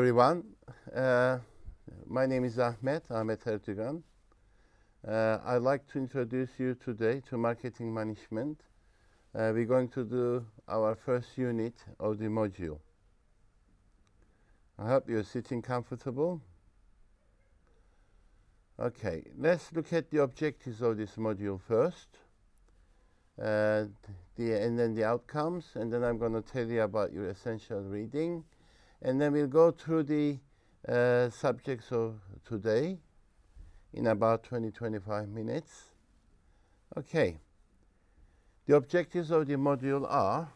everyone. My name is Ahmet Ertuğan. I'd like to introduce you today to marketing management. We're going to do our first unit of the module. I hope you're sitting comfortable. Okay, let's look at the objectives of this module first, and then the outcomes, and then I'm going to tell you about your essential reading, and then we'll go through the subjects of today in about 20-25 minutes. Okay, the objectives of the module are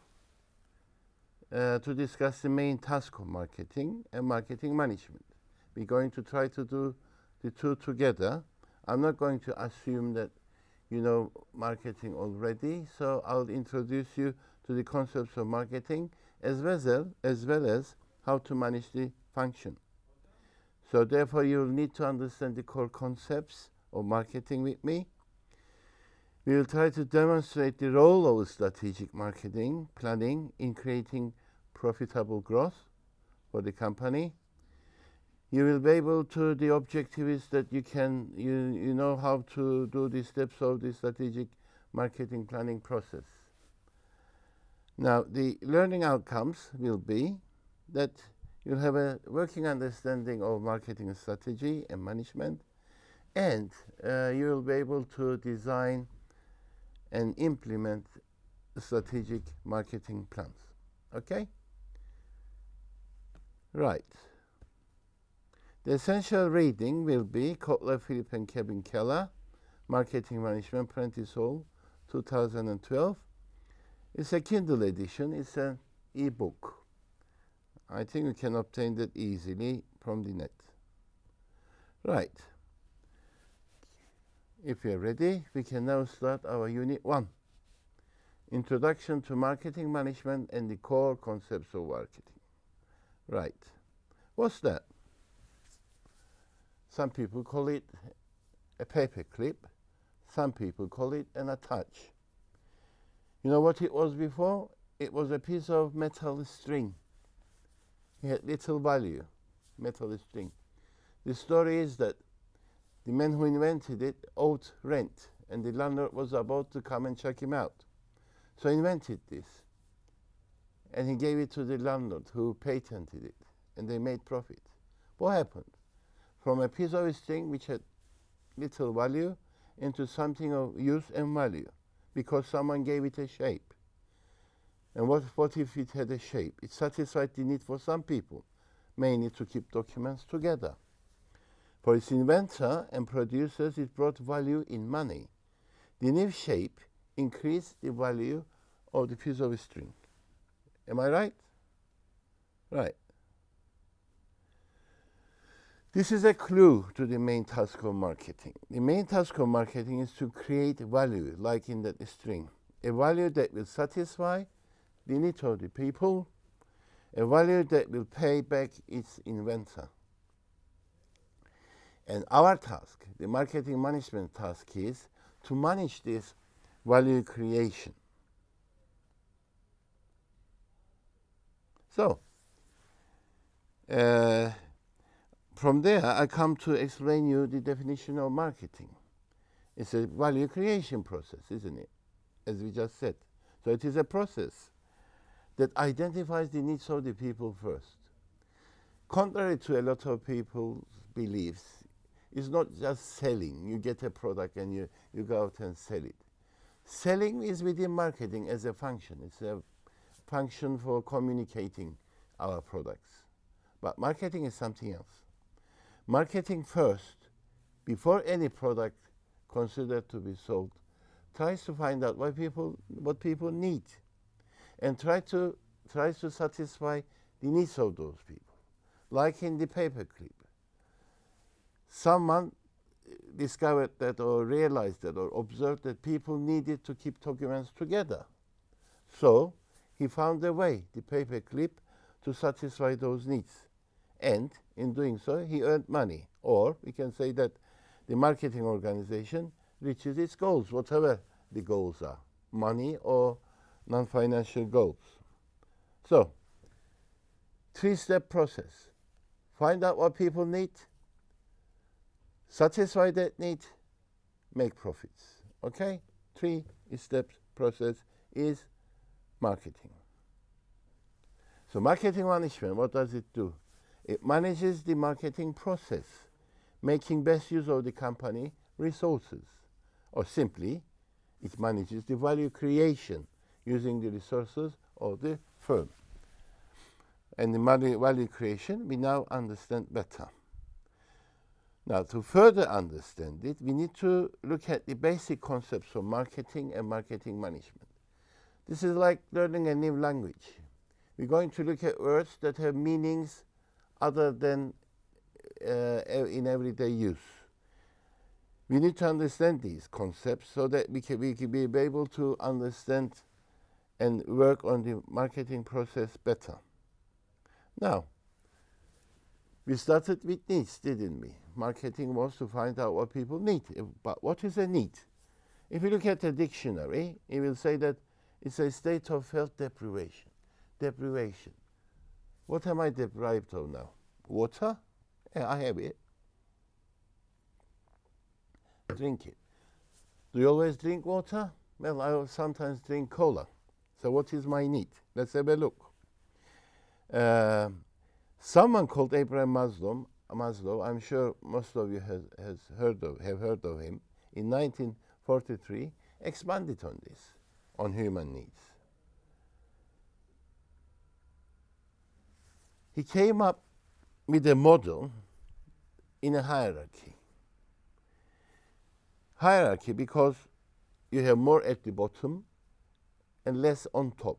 to discuss the main task of marketing and marketing management. We're going to try to do the two together. I'm not going to assume that you know marketing already, so I'll introduce you to the concepts of marketing as well as how to manage the function. So therefore you'll need to understand the core concepts of marketing with me. We will try to demonstrate the role of strategic marketing planning in creating profitable growth for the company. You will be able to, the objective is that you know how to do the steps of the strategic marketing planning process. Now, the learning outcomes will be that you'll have a working understanding of marketing strategy and management, and you will be able to design and implement strategic marketing plans. Okay? Right. The essential reading will be Kotler, Philip and Kevin Keller, Marketing Management, Prentice Hall, 2012. It's a Kindle edition. It's an e-book. I think you can obtain that easily from the net. Right. If you're ready, we can now start our Unit 1. Introduction to Marketing Management and the Core Concepts of Marketing. Right. What's that? Some people call it a paper clip. Some people call it an attach. You know what it was before? It was a piece of metal string. It had little value, metal string. The story is that the man who invented it owed rent, and the landlord was about to come and check him out. So he invented this, and he gave it to the landlord who patented it, and they made profit. What happened? From a piece of string which had little value into something of use and value, because someone gave it a shape. And what if it had a shape? It satisfied the need for some people, mainly to keep documents together. For its inventor and producers, it brought value in money. The new shape increased the value of the piece of string. Am I right? Right. This is a clue to the main task of marketing. The main task of marketing is to create value, like in that string. A value that will satisfy the need of the people, a value that will pay back its inventor. And our task, the marketing management task, is to manage this value creation. So, from there, I come to explain you the definition of marketing. It's a value creation process, isn't it? As we just said. So it is a process that identifies the needs of the people first. Contrary to a lot of people's beliefs, it's not just selling. You get a product and you go out and sell it. Selling is within marketing as a function. It's a function for communicating our products. But marketing is something else. Marketing first, before any product considered to be sold, tries to find out what people need, and tries to satisfy the needs of those people. Like in the paperclip, someone discovered that, or realized that, or observed that people needed to keep documents together. So he found a way, the paperclip, to satisfy those needs. And in doing so, he earned money. Or we can say that the marketing organization reaches its goals, whatever the goals are, money or non-financial goals. So, three-step process. find out what people need, satisfy that need, make profits. Okay? 3-step process is marketing. So marketing management, what does it do? It manages the marketing process, making best use of the company resources. Or simply, it manages the value creation using the resources of the firm. And the value creation we now understand better. Now, to further understand it, we need to look at the basic concepts of marketing and marketing management. This is like learning a new language. We're going to look at words that have meanings other than in everyday use. We need to understand these concepts so that we can be able to understand and work on the marketing process better. Now, we started with needs, didn't we? Marketing was to find out what people need. But what is a need? If you look at the dictionary, it will say that it's a state of health deprivation. Deprivation. What am I deprived of now? Water? Yeah, I have it. Drink it. Do you always drink water? Well, I sometimes drink cola. So what is my need? Let's have a look. Someone called Abraham Maslow, I'm sure most of you have heard of him, in 1943, expanded on this, on human needs. He came up with a model in a hierarchy. Hierarchy because you have more at the bottom and less on top.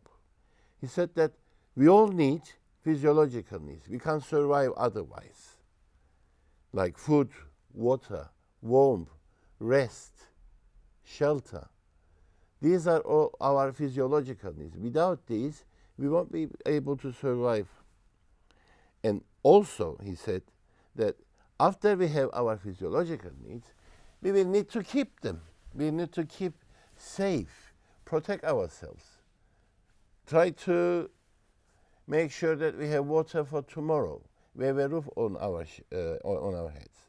He said that we all need physiological needs. We can't survive otherwise. Like food, water, warmth, rest, shelter. These are all our physiological needs. Without these, we won't be able to survive. And also, he said that after we have our physiological needs, we will need to keep them. We need to keep safe, protect ourselves, try to make sure that we have water for tomorrow, we have a roof on our heads.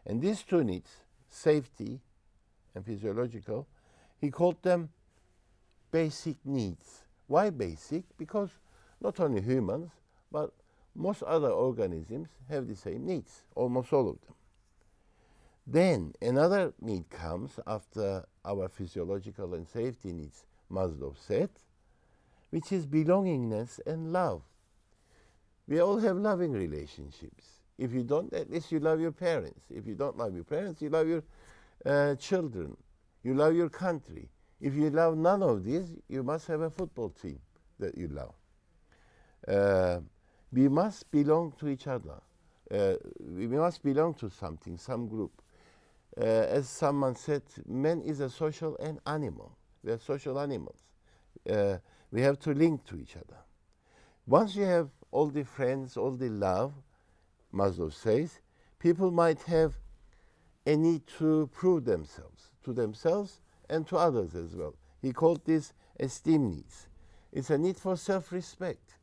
And these two needs, safety and physiological, he called them basic needs. Why basic? Because not only humans, but most other organisms have the same needs, almost all of them. Then another need comes after our physiological and safety needs, Maslow said, which is belongingness and love. We all have loving relationships. If you don't, at least you love your parents. If you don't love your parents, you love your children. You love your country. If you love none of these, you must have a football team that you love. We must belong to each other. We must belong to something, some group. As someone said, man is a social animal. We are social animals. We have to link to each other. Once you have all the friends, all the love, Maslow says, people might have a need to prove themselves to themselves and to others as well. He called this esteem needs. It's a need for self-respect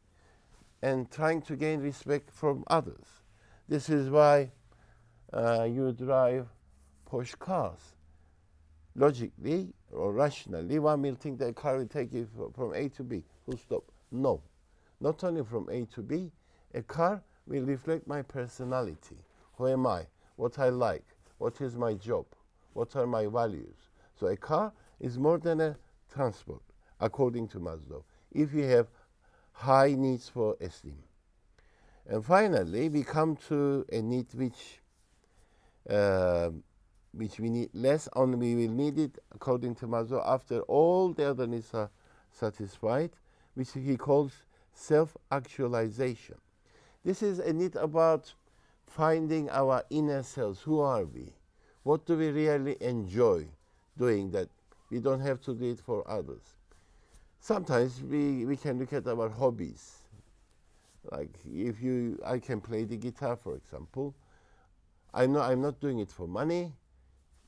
and trying to gain respect from others. This is why you drive Porsche cars. Logically or rationally, one will think that a car will take you from A to B, full stop. No. Not only from A to B, a car will reflect my personality. Who am I? What I like? What is my job? What are my values? So a car is more than a transport, according to Maslow, if you have high needs for esteem. And finally, we come to a need which we need less, only we will need it, according to Maslow, after all the other needs are satisfied, which he calls self-actualization. This is a need about finding our inner selves. Who are we? What do we really enjoy doing that we don't have to do it for others? Sometimes we can look at our hobbies. Like I can play the guitar, for example. I'm not doing it for money.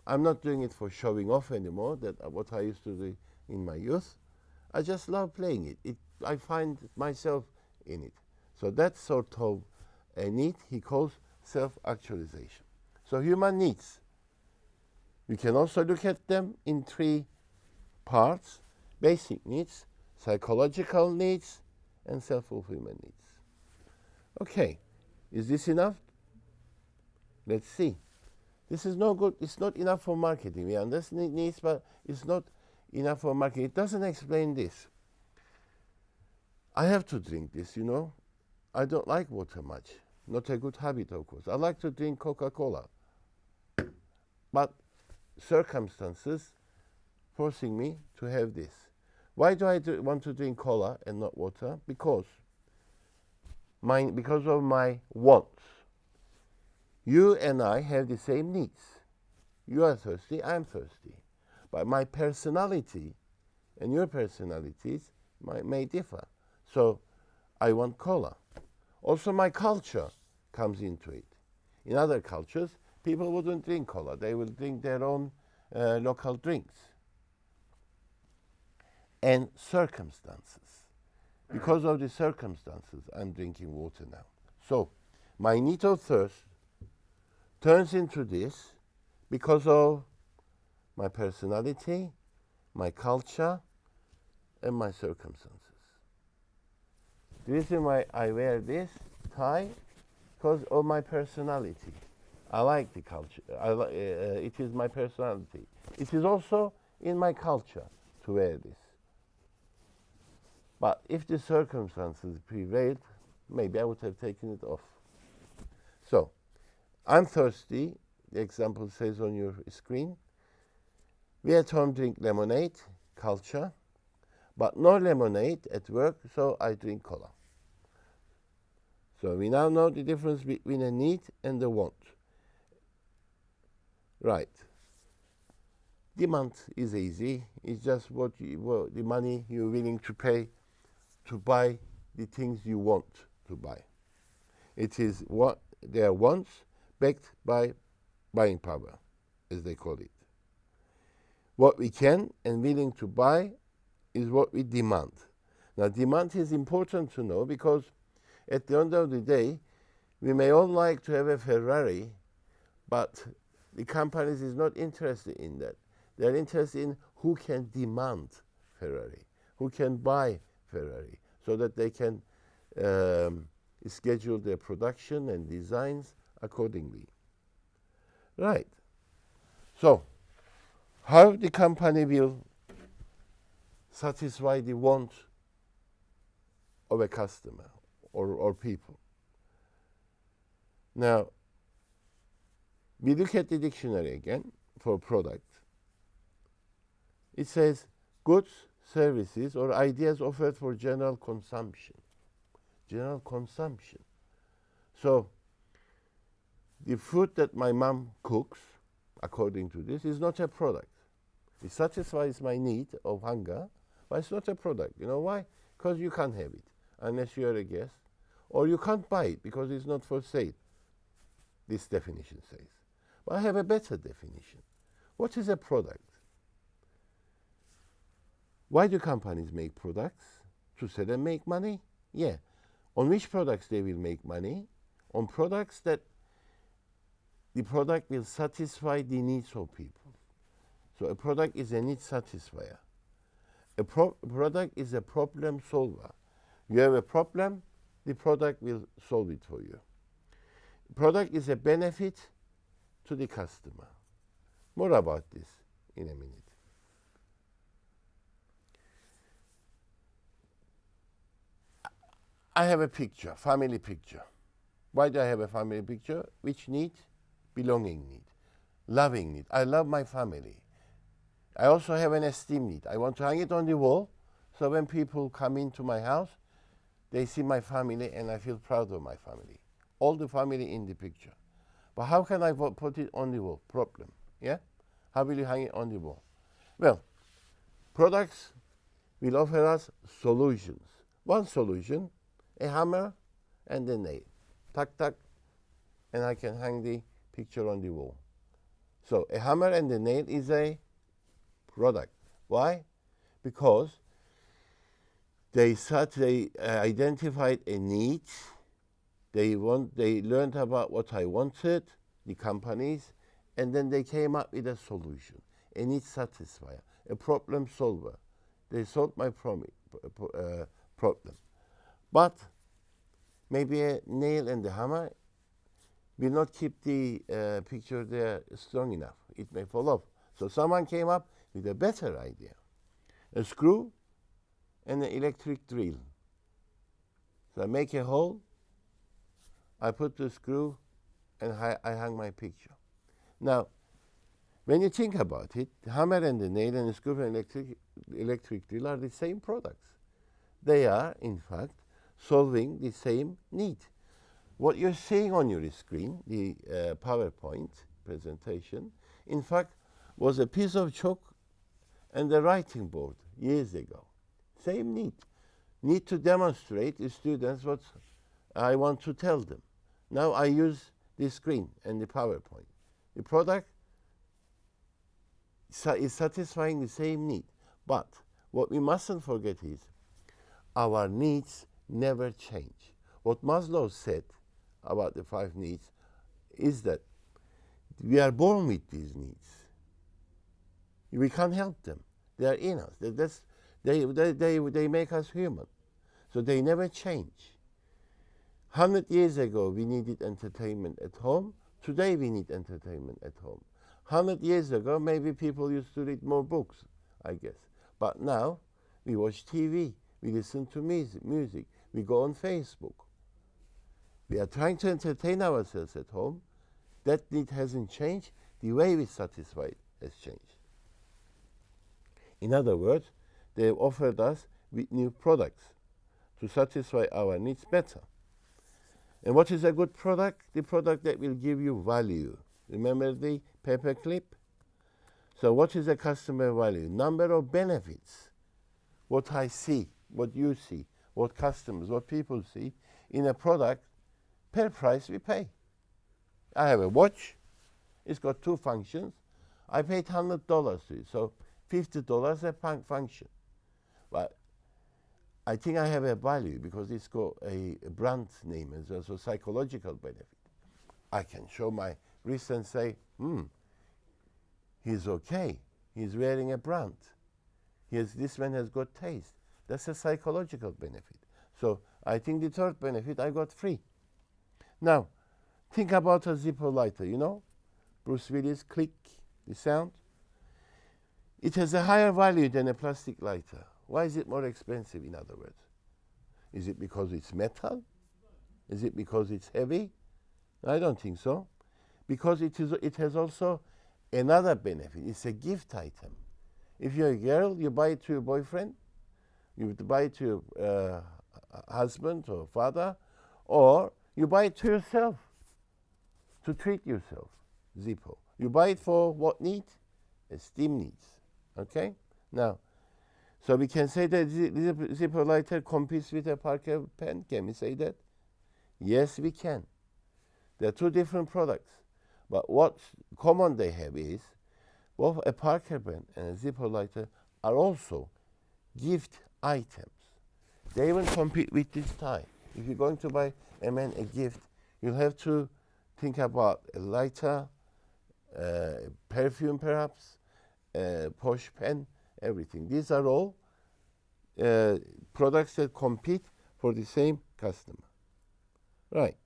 I'm not doing it for showing off anymore, what I used to do in my youth. I just love playing it. I find myself in it. So that's sort of a need he calls self-actualization. So human needs, we can also look at them in three parts: basic needs, psychological needs, and self-fulfillment needs. Okay, is this enough? Let's see. This is no good. It's not enough for marketing. We understand needs, but it's not enough for marketing. It doesn't explain this. I have to drink this, you know. I don't like water much. Not a good habit, of course. I like to drink Coca-Cola. But circumstances forcing me to have this. Why do I want to drink cola and not water? Because of my wants. You and I have the same needs. You are thirsty, I'm thirsty. But my personality and your personalities may differ. So I want cola. Also my culture comes into it. In other cultures, people wouldn't drink cola. They will drink their own local drinks. And circumstances. Because of the circumstances, I'm drinking water now. So my need of thirst turns into this because of my personality, my culture, and my circumstances. The reason why I wear this tie, because of my personality. I like the culture. It is my personality. It is also in my culture to wear this. But if the circumstances prevailed, maybe I would have taken it off. So, I'm thirsty. The example says on your screen. We at home drink lemonade, culture, but no lemonade at work, so I drink cola. So we now know the difference between a need and a want. Right. Demand is easy. It's just the money you're willing to pay to buy the things you want to buy. It is what their wants backed by buying power, as they call it. What we can and willing to buy is what we demand. Now, demand is important to know because at the end of the day, we may all like to have a Ferrari, but the companies is not interested in that. They're interested in who can demand Ferrari, who can buy Ferrari, so that they can schedule their production and designs accordingly. Right. So, how the company will satisfy the want of a customer or people. Now, we look at the dictionary again for product. It says goods, services, or ideas offered for general consumption. General consumption. So, the food that my mom cooks, according to this, is not a product. It satisfies my need of hunger, but it's not a product. You know why? Because you can't have it unless you're a guest, or you can't buy it because it's not for sale, this definition says. But I have a better definition. What is a product? Why do companies make products? To sell and make money? Yeah. On which products they will make money? On products that the product will satisfy the needs of people. So a product is a need satisfier. A product is a problem solver. You have a problem, the product will solve it for you. Product is a benefit to the customer. More about this in a minute. I have a picture, family picture. Why do I have a family picture? Which need? Belonging need, loving need. I love my family. I also have an esteem need. I want to hang it on the wall, so when people come into my house, they see my family and I feel proud of my family. All the family in the picture. But how can I put it on the wall? Problem, yeah? How will you hang it on the wall? Well, products will offer us solutions. One solution, a hammer and a nail. Tuck, tuck, and I can hang the picture on the wall. So a hammer and a nail is a product. Why? Because they identified a need They learned about what I wanted, the companies, and then they came up with a solution, a need satisfier, a problem solver. They solved my problem. But maybe a nail and a hammer will not keep the picture there strong enough. It may fall off. So someone came up with a better idea. A screw and an electric drill. So I make a hole, I put the screw, and I hang my picture. Now, when you think about it, the hammer and the nail and the screw and electric drill are the same products. They are, in fact, solving the same need. What you're seeing on your screen, the PowerPoint presentation, in fact, was a piece of chalk and a writing board years ago. Same need. Need to demonstrate to students what I want to tell them. Now I use the screen and the PowerPoint. The product is satisfying the same need. But what we mustn't forget is our needs never change. What Maslow said about the 5 needs is that we are born with these needs. We can't help them. They are in us. They make us human. So they never change. 100 years ago, we needed entertainment at home. Today, we need entertainment at home. 100 years ago, maybe people used to read more books, I guess. But now, we watch TV, we listen to music, we go on Facebook. We are trying to entertain ourselves at home. That need hasn't changed. The way we satisfy it has changed. In other words, they have offered us with new products to satisfy our needs better. And what is a good product? The product that will give you value. Remember the paperclip? So what is a customer value? Number of benefits. What I see, what you see, what customers, what people see in a product per price we pay. I have a watch. It's got 2 functions. I paid $100 to it, so $50 a function. But I think I have a value because it's got a brand name as well, so psychological benefit. I can show my wrist and say, he's okay. He's wearing a brand. This man has got taste. That's a psychological benefit. So I think the 3rd benefit I got free. Now, think about a Zippo lighter, you know? Bruce Willis, click, the sound. It has a higher value than a plastic lighter. Why is it more expensive, in other words? Is it because it's metal? Is it because it's heavy? I don't think so. Because it has also another benefit. It's a gift item. If you're a girl, you buy it to your boyfriend, you buy it to your husband or father, or you buy it to yourself, to treat yourself, Zippo. You buy it for what need? Esteem needs, okay? Now, so we can say that Zippo lighter competes with a Parker pen. Can we say that? Yes, we can. There are 2 different products. But what common they have is both a Parker pen and a Zippo lighter are also gift items. They even compete with this tie. If you're going to buy a man a gift, you'll have to think about a lighter, perfume perhaps, Porsche pen, everything. These are all products that compete for the same customer. Right.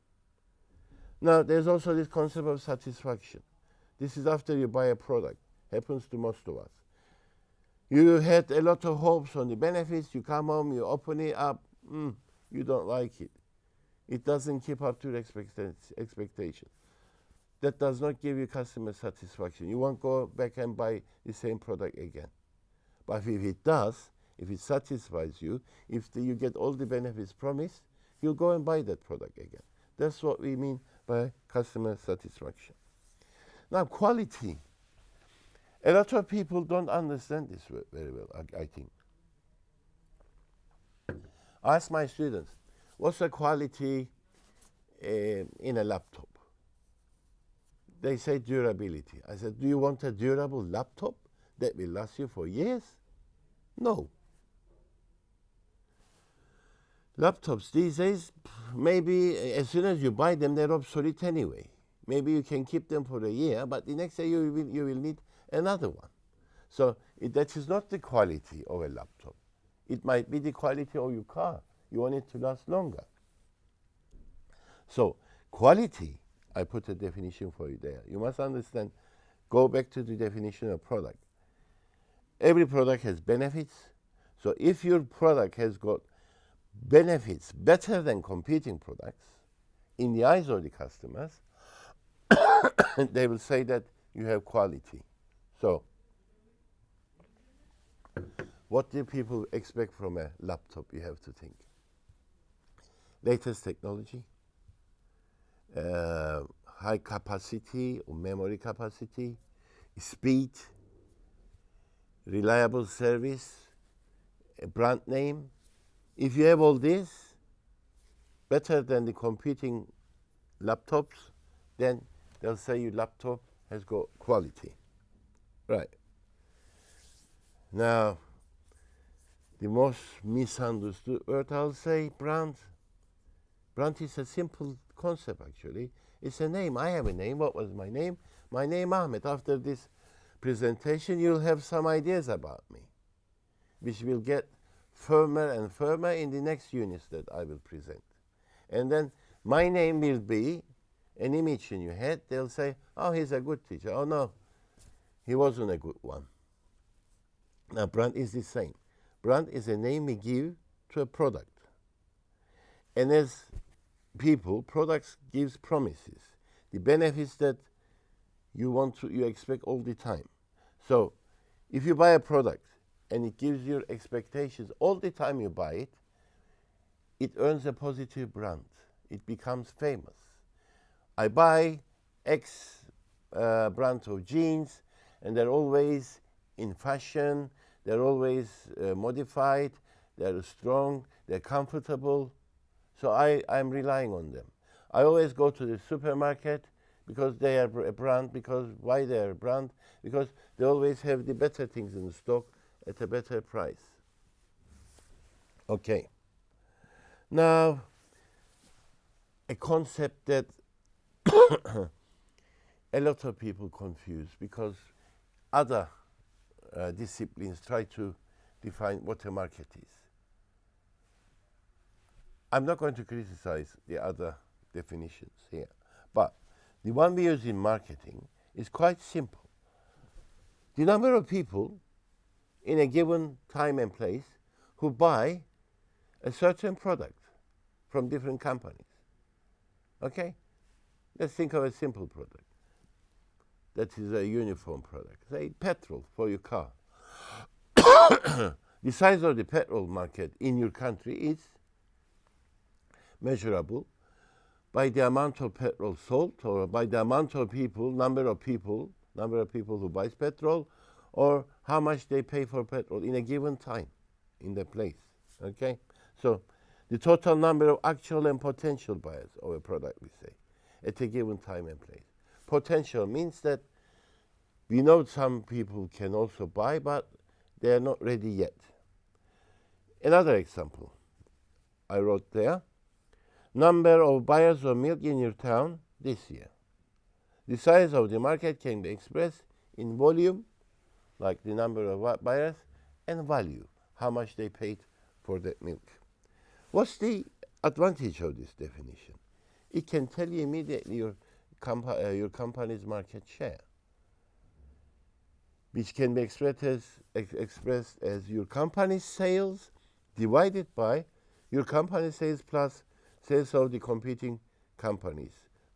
Now, there's also this concept of satisfaction. This is after you buy a product. Happens to most of us. You had a lot of hopes on the benefits. You come home, you open it up. You don't like it. It doesn't keep up to your expectations. That does not give you customer satisfaction. You won't go back and buy the same product again. But if it does, if it satisfies you, if you get all the benefits promised, you'll go and buy that product again. That's what we mean by customer satisfaction. Now, quality. A lot of people don't understand this very well, I think. I ask my students, what's the quality in a laptop? They say durability. I said, do you want a durable laptop that will last you for years? No. Laptops these days, maybe as soon as you buy them, they're obsolete anyway. Maybe you can keep them for a year, but the next year you will need another one. So that is not the quality of a laptop. It might be the quality of your car. You want it to last longer. So quality, I put a definition for you there. You must understand, go back to the definition of product. Every product has benefits. So if your product has got benefits better than competing products in the eyes of the customers, they will say that you have quality. So what do people expect from a laptop? You have to think. Latest technology, high capacity or memory capacity, speed, reliable service, a brand name. If you have all this, better than the competing laptops, then they'll say your laptop has got quality. Right. Now, the most misunderstood word, I'll say, brand. Brand is a simple concept, actually. It's a name. I have a name. What was my name? My name, Ahmed. After this presentation, you'll have some ideas about me, which will get firmer and firmer in the next units that I will present. And then my name will be an image in your head. They'll say, oh, he's a good teacher. Oh, no, he wasn't a good one. Now, brand is the same. Brand is a name we give to a product. And as people, products gives promises, the benefits that you expect all the time. So if you buy a product and it gives your expectations all the time you buy it, it earns a positive brand. It becomes famous. I buy X brand of jeans, and they're always in fashion, they're always modified, they're strong, they're comfortable. So I'm relying on them. I always go to the supermarket because they are a brand. Why they are a brand? Because they always have the better things in the stock at a better price. Okay. Now, a concept that a lot of people confuse because other disciplines try to define what a market is. I'm not going to criticize the other definitions here, but the one we use in marketing is quite simple. The number of people in a given time and place who buy a certain product from different companies. Okay? Let's think of a simple product. That is a uniform product. Say petrol for your car. The size of the petrol market in your country is measurable by the amount of petrol sold, or by the amount of people, number of people who buys petrol, or how much they pay for petrol in a given time, in the place. Okay? So the total number of actual and potential buyers of a product, we say, at a given time and place. Potential means that we know some people can also buy, but they are not ready yet. Another example I wrote there. Number of buyers of milk in your town this year. The size of the market can be expressed in volume, like the number of buyers, and value, how much they paid for that milk. What's the advantage of this definition? It can tell you immediately your company's market share, which can be expressed as your company's sales divided by your company's sales plus sales of the competing companies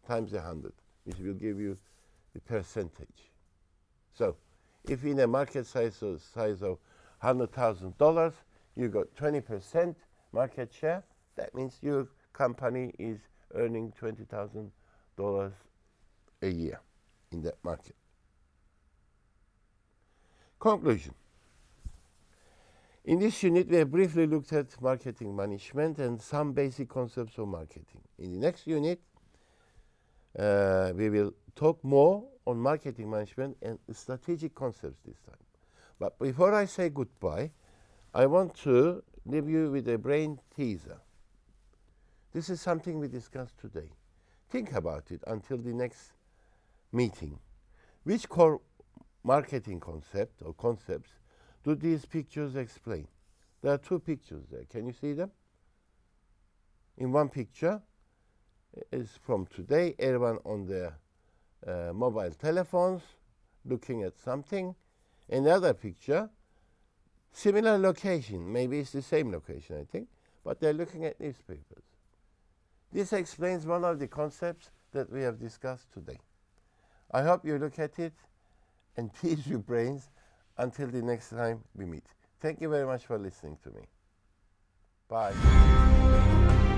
times 100, which will give you the percentage. So if in a market size of $100,000, you got 20% market share, that means your company is earning $20,000 a year in that market. Conclusion. In this unit, we have briefly looked at marketing management and some basic concepts of marketing. In the next unit, we will talk more on marketing management and strategic concepts this time. But before I say goodbye, I want to leave you with a brain teaser. This is something we discussed today. Think about it until the next meeting. Which core marketing concept or concepts do these pictures explain? There are two pictures there. Can you see them? In one picture is from today, everyone on their mobile telephones looking at something. Another picture, similar location, maybe it's the same location, I think, but they're looking at newspapers. This explains one of the concepts that we have discussed today. I hope you look at it and tease your brains until the next time we meet. Thank you very much for listening to me. Bye.